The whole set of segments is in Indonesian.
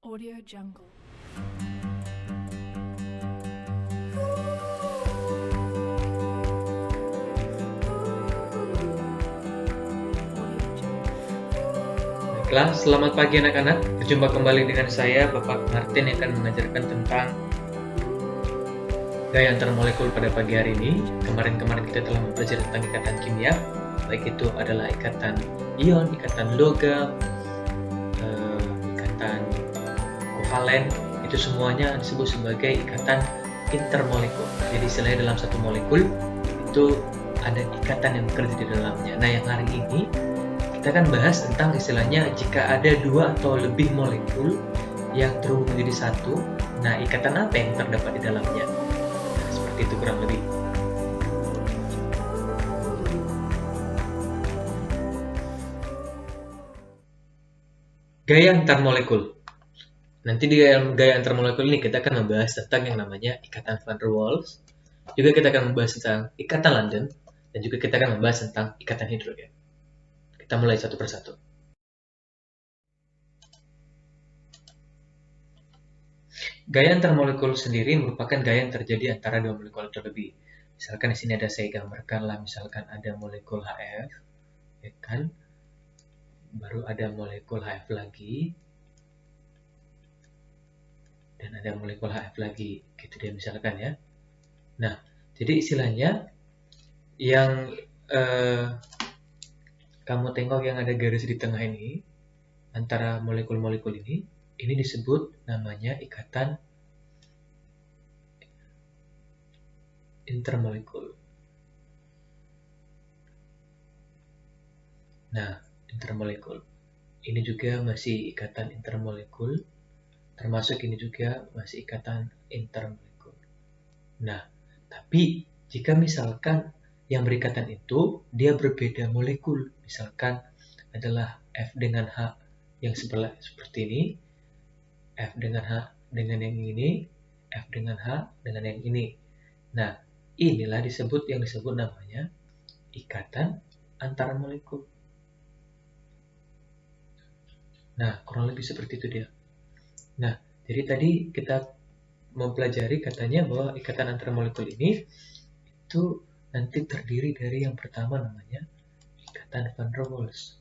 Audio Jungle. Baiklah, selamat pagi anak-anak. Berjumpa kembali dengan saya, Bapak Martin, yang akan mengajarkan tentang gaya antar molekul pada pagi hari ini. Kemarin kita telah mempelajari tentang ikatan kimia, baik itu adalah ikatan ion, ikatan logam, ikatan kovalen. Itu semuanya disebut sebagai ikatan intermolekul. Jadi istilahnya dalam satu molekul itu ada ikatan yang bekerja di dalamnya. Nah, yang hari ini kita akan bahas tentang istilahnya jika ada dua atau lebih molekul yang terhubung menjadi satu, nah ikatan apa yang terdapat di dalamnya? Nah, seperti itu kurang lebih. Gaya antar molekul. Nanti di gaya antar molekul ini kita akan membahas tentang yang namanya ikatan van der Waals. Juga kita akan membahas tentang ikatan London, dan juga kita akan membahas tentang ikatan hidrogen. Kita mulai satu persatu. Gaya antar molekul sendiri merupakan gaya yang terjadi antara dua molekul atau lebih. Misalkan di sini ada saya gambarkan lah, misalkan ada molekul HF, ya kan? Baru ada molekul HF lagi, dan ada molekul HF lagi, gitu dia misalkan ya. Nah, jadi istilahnya yang kamu tengok yang ada garis di tengah ini antara molekul-molekul ini disebut namanya ikatan intermolekul. Nah, intermolekul ini juga masih ikatan intermolekul, termasuk ini juga masih ikatan intermolekul. Nah, tapi jika misalkan yang berikatan itu dia berbeda molekul, misalkan adalah F dengan H yang sebelah seperti ini, F dengan H dengan yang ini, F dengan H dengan yang ini. Nah, inilah yang disebut namanya ikatan antara molekul. Nah, kurang lebih seperti itu dia. Nah, jadi tadi kita mempelajari katanya bahwa ikatan antara molekul ini itu nanti terdiri dari yang pertama namanya ikatan van der Waals.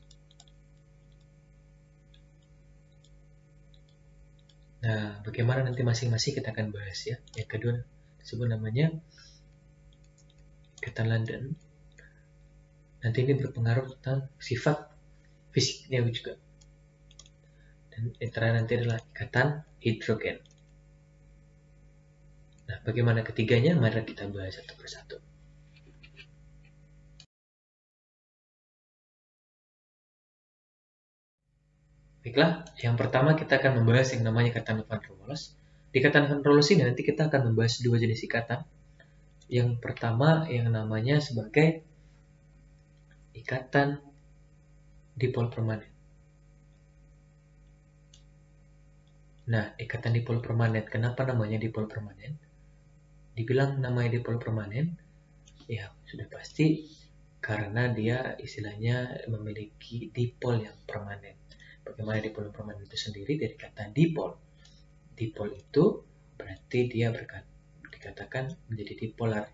Nah, bagaimana nanti masing-masing kita akan bahas ya. Yang kedua disebut namanya ikatan London. Nanti ini berpengaruh tentang sifat fisiknya juga. Dan yang terakhir nanti adalah ikatan hidrogen. Nah, bagaimana ketiganya? Mari kita bahas satu persatu. Baiklah, yang pertama kita akan membahas yang namanya ikatan van der Waals. Di ikatan van der Waals ini nanti kita akan membahas dua jenis ikatan. Yang pertama yang namanya sebagai ikatan dipol permanen. Nah, ikatan dipol permanen, kenapa namanya dipol permanen? Dibilang namanya dipol permanen, ya sudah pasti karena dia istilahnya memiliki dipol yang permanen. Bagaimana dipol permanen itu sendiri dari kata dipol. Dipol itu berarti dia dikatakan menjadi dipolar,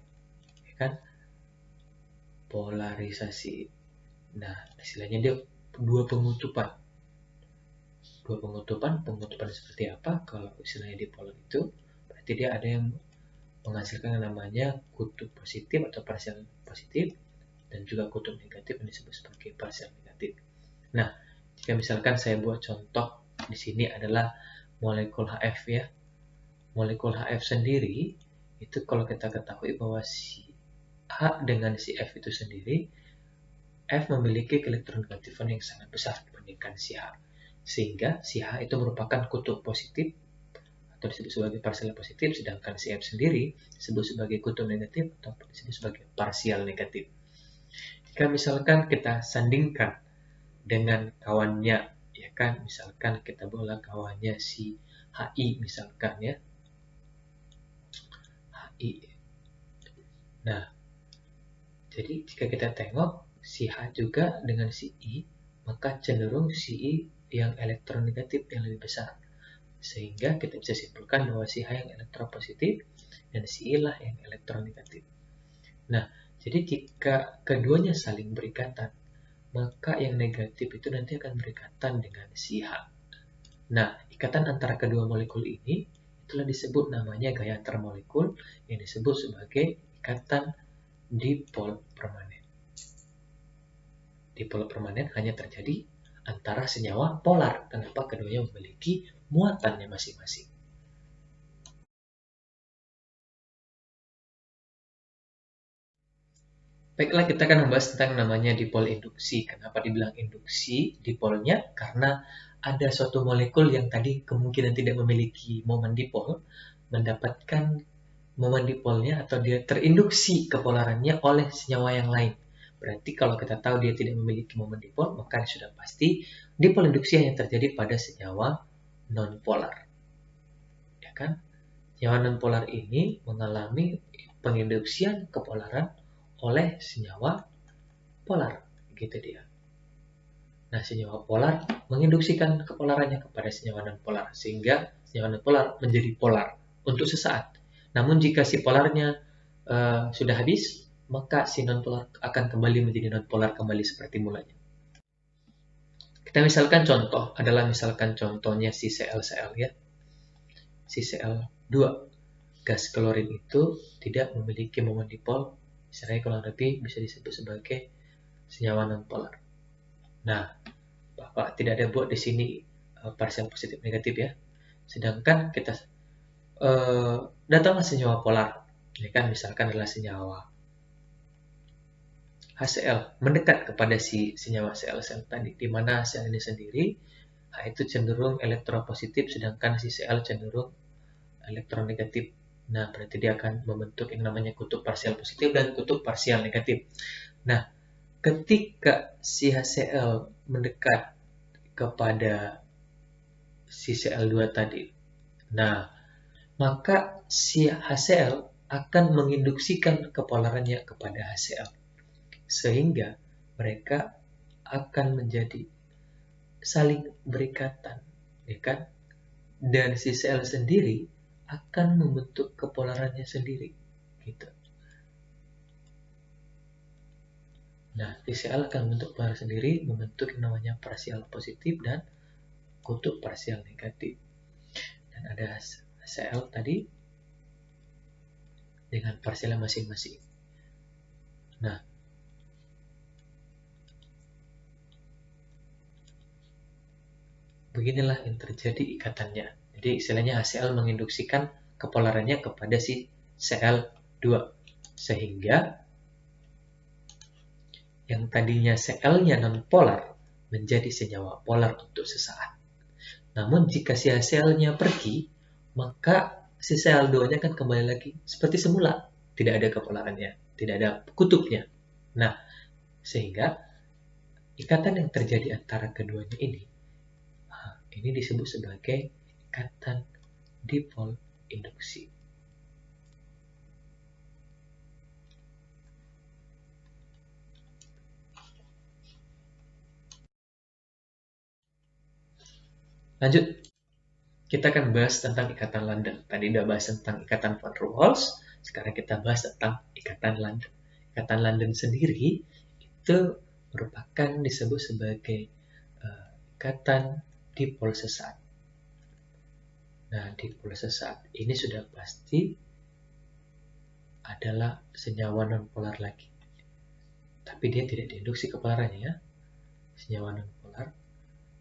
ya kan? Polarisasi. Nah, istilahnya dia dua pengutupan. Pengutupan seperti apa? Kalau istilahnya dipolar itu berarti dia ada yang menghasilkan yang namanya kutub positif atau parsial positif, dan juga kutub negatif yang disebut sebagai parsial negatif. Nah, jika misalkan saya buat contoh di sini adalah molekul HF ya. Molekul HF sendiri itu kalau kita ketahui bahwa si H dengan si F itu sendiri, F memiliki elektronegatifan yang sangat besar dibandingkan si H. Sehingga si H itu merupakan kutub positif atau disebut sebagai parsial positif, sedangkan si F sendiri disebut sebagai kutub negatif atau disebut sebagai parsial negatif. Jika misalkan kita sandingkan dengan kawannya, ya kan, misalkan kita bola kawannya si HI misalkan ya, HI. Nah, jadi jika kita tengok si H juga dengan si I, maka cenderung si I yang elektronegatif yang lebih besar. Sehingga kita bisa simpulkan bahwa si H yang elektropositif dan si I lah yang elektronegatif. Nah, jadi jika keduanya saling berikatan, maka yang negatif itu nanti akan berikatan dengan si H. Nah, ikatan antara kedua molekul ini itulah disebut namanya gaya antar molekul yang disebut sebagai ikatan dipol permanen. Dipol permanen hanya terjadi antara senyawa polar. Kenapa? Keduanya memiliki muatannya masing-masing. Baiklah, kita akan membahas tentang namanya dipol induksi. Kenapa dibilang induksi dipolnya? Karena ada suatu molekul yang tadi kemungkinan tidak memiliki momen dipol, mendapatkan momen dipolnya atau dia terinduksi kepolarannya oleh senyawa yang lain. Berarti kalau kita tahu dia tidak memiliki momen dipol, maka sudah pasti dipol induksi hanya terjadi pada senyawa nonpolar. Ya kan? Senyawa nonpolar ini mengalami penginduksian kepolaran oleh senyawa polar, gitu dia. Nah, senyawa polar menginduksikan kepolarannya kepada senyawa nonpolar, sehingga senyawa nonpolar menjadi polar untuk sesaat. Namun jika si polarnya sudah habis, maka si nonpolar akan kembali menjadi nonpolar kembali seperti mulanya. Kita misalkan contohnya si Cl ya. Si Cl2 gas klorin itu tidak memiliki momen dipol, istilahnya kurang lebih bisa disebut sebagai senyawa nonpolar. Nah, Bapak tidak ada buat di sini parsial positif negatif ya. Sedangkan kita datanglah senyawa polar, ya kan, misalkan adalah senyawa HCl mendekat kepada si senyawa Cl tadi, di mana HCl ini sendiri H itu cenderung elektropositif, sedangkan si Cl cenderung elektronegatif. Nah, berarti dia akan membentuk yang namanya kutub parsial positif dan kutub parsial negatif. Nah, ketika si HCl mendekat kepada si Cl2 tadi, nah, maka si HCl akan menginduksikan kepolarannya kepada HCl. Sehingga mereka akan menjadi saling berikatan, ya kan? Dan si Cl sendiri akan membentuk kepolarannya sendiri, gitu. Nah, Cl akan membentuk polaran sendiri, membentuk yang namanya parsial positif dan kutub parsial negatif. Dan ada Cl tadi dengan parsialnya masing-masing. Nah, beginilah yang terjadi ikatannya. Jadi istilahnya HCl menginduksikan kepolarannya kepada si Cl2. Sehingga yang tadinya Cl-nya non-polar menjadi senyawa polar untuk sesaat. Namun jika si HCl-nya pergi, maka si Cl2-nya akan kembali lagi seperti semula. Tidak ada kepolarannya, tidak ada kutubnya. Nah, sehingga ikatan yang terjadi antara keduanya ini disebut sebagai ikatan dipol induksi. Lanjut, kita akan bahas tentang ikatan London. Tadi udah bahas tentang ikatan van der Waals, sekarang kita bahas tentang ikatan London. Ikatan London sendiri itu merupakan disebut sebagai ikatan dipol sesaat. Nah, dipol sesaat ini sudah pasti adalah senyawa nonpolar lagi. Tapi dia tidak diinduksi kepolarannya ya. Senyawa nonpolar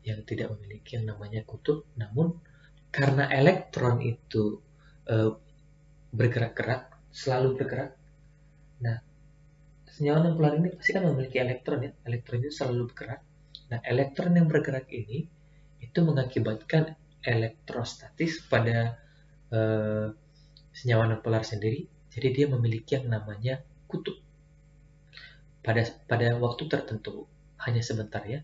yang tidak memiliki yang namanya kutub, namun karena elektron itu bergerak-gerak, selalu bergerak. Nah, senyawa nonpolar ini pasti kan memiliki elektron ya. Elektron itu selalu bergerak. Nah, elektron yang bergerak ini itu mengakibatkan elektrostatis pada senyawa nonpolar sendiri. Jadi dia memiliki yang namanya kutub. Pada waktu tertentu, hanya sebentar ya.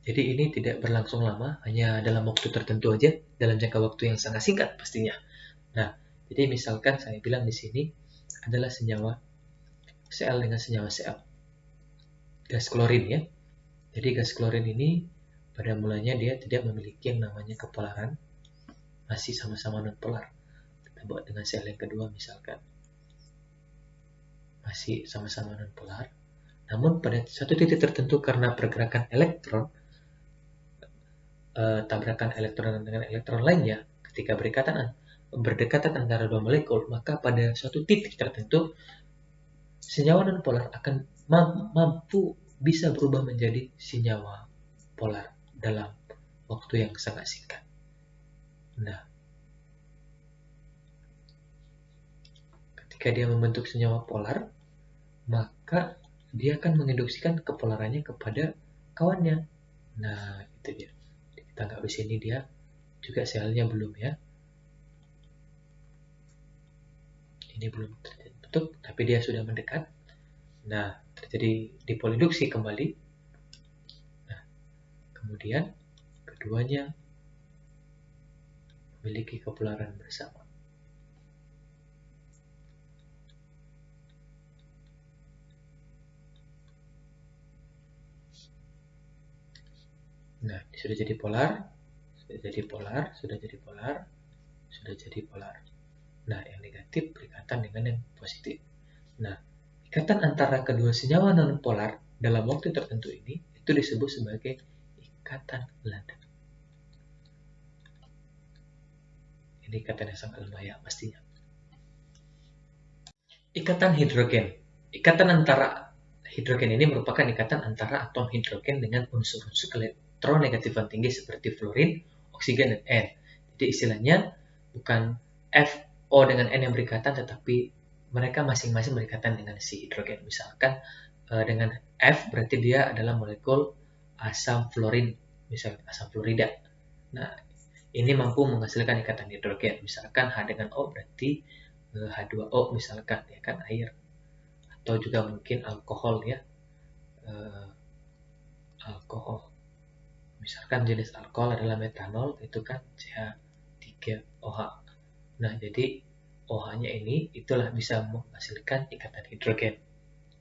Jadi ini tidak berlangsung lama, hanya dalam waktu tertentu aja, dalam jangka waktu yang sangat singkat pastinya. Nah, jadi misalkan saya bilang di sini adalah senyawa Cl dengan senyawa Cl. Gas klorin ya. Jadi gas klorin ini pada mulanya dia tidak memiliki yang namanya kepolaran, masih sama-sama nonpolar. Kita buat dengan Cl yang kedua misalkan. Masih sama-sama nonpolar. Namun pada satu titik tertentu karena pergerakan elektron, tabrakan elektron dengan elektron lainnya, ketika berdekatan antara dua molekul, maka pada suatu titik tertentu senyawa nonpolar akan mampu bisa berubah menjadi senyawa polar dalam waktu yang sangat singkat. Nah, ketika dia membentuk senyawa polar, maka dia akan menginduksikan kepolarannya kepada kawannya. Nah, itu dia. Kita anggap di sini dia juga selnya belum ya. Ini belum terbentuk, tapi dia sudah mendekat. Nah, terjadi dipoliduksi kembali. Nah, kemudian keduanya memiliki kepolaran bersama. Nah, sudah jadi polar, sudah jadi polar, sudah jadi polar, sudah jadi polar. Nah, yang negatif berikatan dengan yang positif. Nah, ikatan antara kedua senyawa nonpolar dalam waktu tertentu ini itu disebut sebagai ikatan lada. Ini ikatan yang sangat lemah ya pastinya. Ikatan hidrogen. Ikatan antara hidrogen ini merupakan ikatan antara atom hidrogen dengan unsur-unsur elektronegatifan tinggi seperti fluorin, oksigen, dan N. Jadi istilahnya bukan F, O dengan N yang berikatan, tetapi mereka masing-masing berikatan dengan si hidrogen. Misalkan dengan F berarti dia adalah molekul asam fluorin, misalnya asam fluorida. Nah, ini mampu menghasilkan ikatan hidrogen. Misalkan H dengan O berarti H2O misalkan, ya kan, air. Atau juga mungkin alkohol ya, alkohol. Misalkan jenis alkohol adalah metanol, itu kan CH3OH. Nah, jadi OH-nya ini itulah bisa menghasilkan ikatan hidrogen.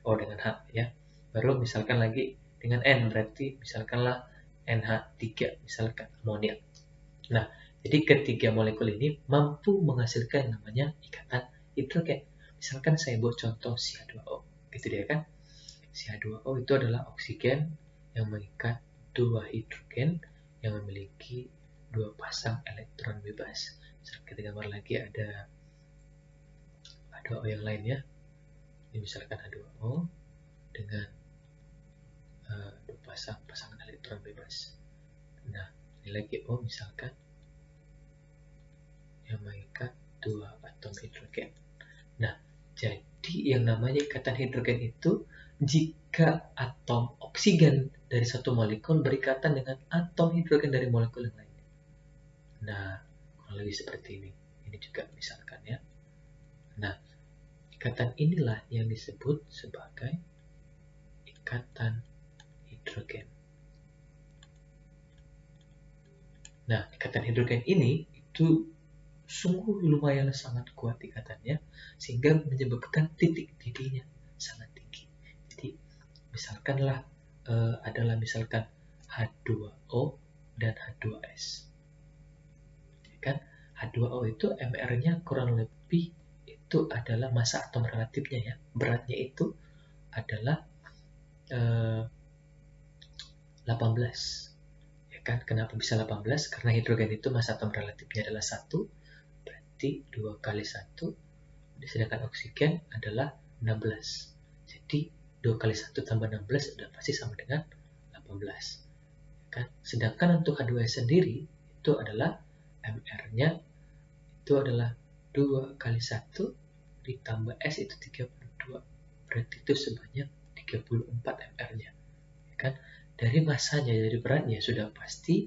O dengan H ya. Baru misalkan lagi dengan N, berarti misalkanlah NH3 misalkan amoniak. Nah, jadi ketiga molekul ini mampu menghasilkan namanya ikatan hidrogen. Misalkan saya buat contoh CH2O, gitu dia kan. CH2O itu adalah oksigen yang mengikat dua hidrogen yang memiliki dua pasang elektron bebas. Kita gambar lagi ada H2O yang lain ya. Ini misalkan H2O dengan dua pasangan elektron bebas. Nah, ini lagi O misalkan yang mengikat dua atom hidrogen. Nah, jadi yang namanya ikatan hidrogen itu jika atom oksigen dari satu molekul berikatan dengan atom hidrogen dari molekul yang lainnya. Nah, kurang lebih seperti ini. Ini juga misalkan ya. Nah, ikatan inilah yang disebut sebagai ikatan hidrogen. Nah, ikatan hidrogen ini itu sungguh lumayan sangat kuat ikatannya sehingga menyebabkan titik didihnya sangat tinggi. Jadi misalkanlah adalah misalkan H2O dan H2S. Kan H2O itu MR-nya kurang lebih itu adalah massa atom relatifnya ya. Beratnya itu adalah 18. Ya kan? Kenapa bisa 18? Karena hidrogen itu massa atom relatifnya adalah 1. 2 kali 1, sedangkan oksigen adalah 16. Jadi 2 kali 1 tambah 16 sudah pasti sama dengan 18. Kan? Sedangkan untuk H2S sendiri itu adalah MR-nya itu adalah 2 kali 1 ditambah S itu 32. Berarti itu sebanyak 34 MR-nya. Kan? Dari masanya, dari beratnya sudah pasti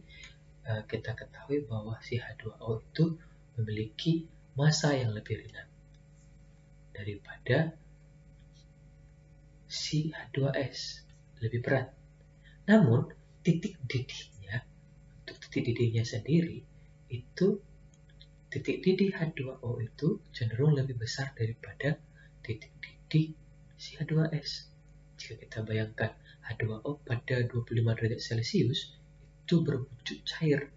kita ketahui bahwa si H2O itu memiliki massa yang lebih ringan daripada si H2S, lebih berat. Namun titik didihnya, untuk titik didihnya sendiri itu titik didih H2O itu cenderung lebih besar daripada titik didih si H2S. Jika kita bayangkan H2O pada 25 derajat Celcius itu berwujud cair,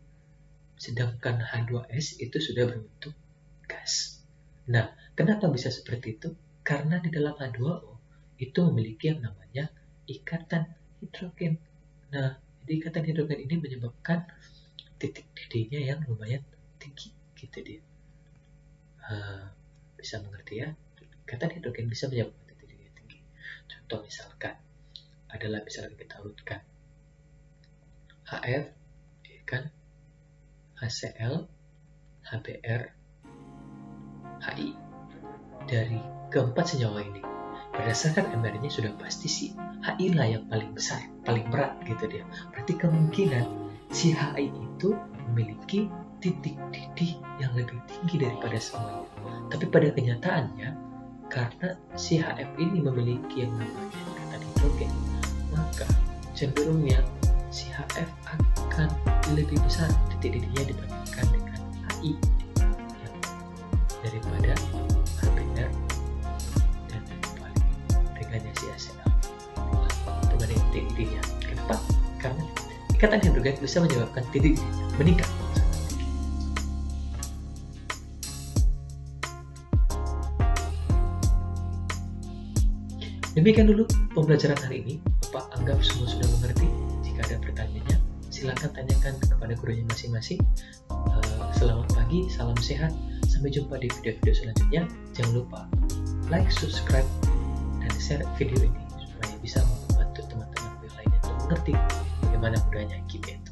sedangkan H2S itu sudah berbentuk gas. Nah, kenapa bisa seperti itu? Karena di dalam H2O itu memiliki yang namanya ikatan hidrogen. Nah, jadi ikatan hidrogen ini menyebabkan titik didihnya yang lumayan tinggi, gitu dia. Bisa mengerti ya? Ikatan hidrogen bisa menyebabkan titik didih yang tinggi. Contoh misalkan adalah misalkan kita urutkan HF, ya kan? HCl, HBr, HI. Dari keempat senyawa ini, berdasarkan MR-nya sudah pasti si HI lah yang paling besar, paling berat gitu dia. Berarti kemungkinan si HI itu memiliki titik didih yang lebih tinggi daripada semuanya. Tapi pada kenyataannya, karena si HF ini memiliki yang namanya ikatan hidrogen, maka cenderungnya si HF akan lebih besar titik didihnya dibandingkan dengan HI ya, daripada HBr dan paling ringannya si HCl dibanding titik didihnya. Kenapa? Karena ikatan hidrogen bisa menyebabkan titik didihnya meningkat. Demikian dulu pembelajaran hari ini. Bapak anggap semua sudah mengerti. Jika ada pertanyaannya, silakan tanyakan kepada gurunya masing-masing. Selamat pagi, salam sehat. Sampai jumpa di video-video selanjutnya. Jangan lupa like, subscribe, dan share video ini supaya bisa membantu teman-teman yang lainnya untuk mengerti bagaimana gunanya GPN.